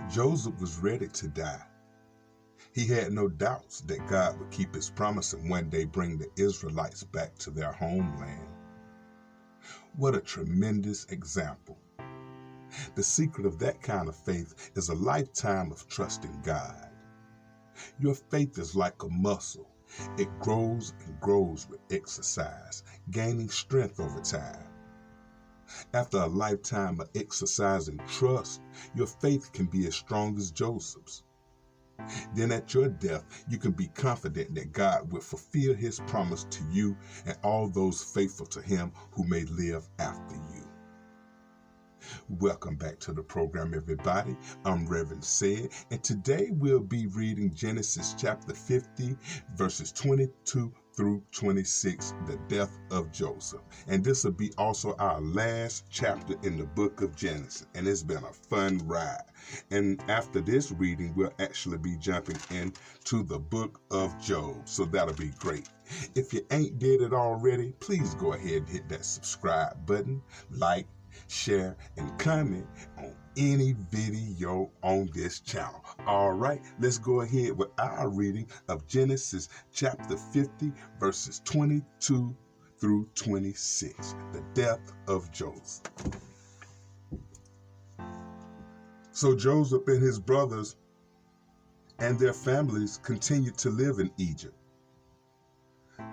Joseph was ready to die. He had no doubts that God would keep his promise and one day bring the Israelites back to their homeland. What a tremendous example. The secret of that kind of faith is a lifetime of trusting God. Your faith is like a muscle. It grows and grows with exercise, gaining strength over time. After a lifetime of exercising trust, your faith can be as strong as Joseph's. Then at your death, you can be confident that God will fulfill his promise to you and all those faithful to him who may live after you. Welcome back to the program, everybody. I'm Reverend Said, and today we'll be reading Genesis chapter 50, verses 22 through 26, the death of Joseph. And this will be also our last chapter in the book of Genesis, and it's been a fun ride. And after this reading, we'll actually be jumping into the book of Job, so that'll be great. If you ain't did it already, please go ahead and hit that subscribe button, like, share, and comment on any video on this channel. All right, let's go ahead with our reading of Genesis chapter 50, verses 22 through 26, the death of Joseph. So Joseph and his brothers and their families continued to live in Egypt.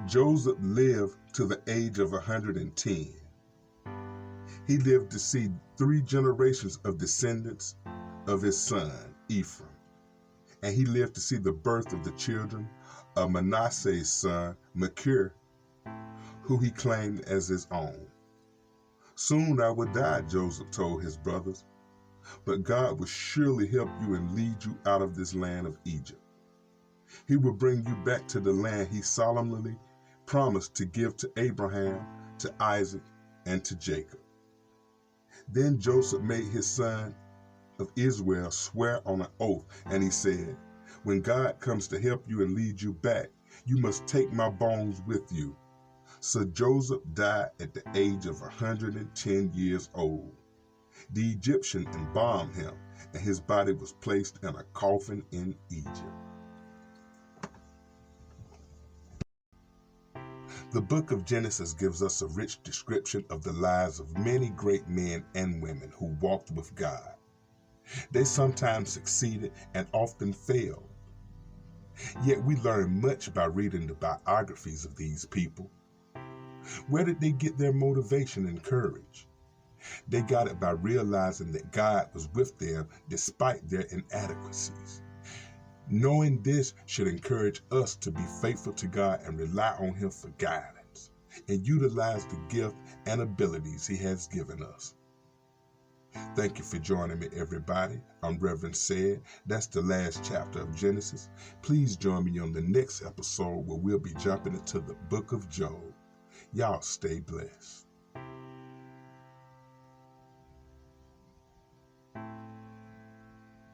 Joseph lived to the age of 110. He lived to see 3 generations of descendants of his son, Ephraim. And he lived to see the birth of the children of Manasseh's son, Machir, who he claimed as his own. Soon I would die, Joseph told his brothers, but God will surely help you and lead you out of this land of Egypt. He will bring you back to the land he solemnly promised to give to Abraham, to Isaac, and to Jacob. Then Joseph made his son of Israel swear on an oath, and he said, when God comes to help you and lead you back, you must take my bones with you. So Joseph died at the age of 110 years old. The Egyptian embalmed him, and his body was placed in a coffin in Egypt. The book of Genesis gives us a rich description of the lives of many great men and women who walked with God. They sometimes succeeded and often failed. Yet we learn much by reading the biographies of these people. Where did they get their motivation and courage? They got it by realizing that God was with them despite their inadequacies. Knowing this should encourage us to be faithful to God and rely on him for guidance and utilize the gift and abilities he has given us. Thank you for joining me, everybody. I'm Reverend Said. That's the last chapter of Genesis. Please join me on the next episode where we'll be jumping into the book of Job. Y'all stay blessed.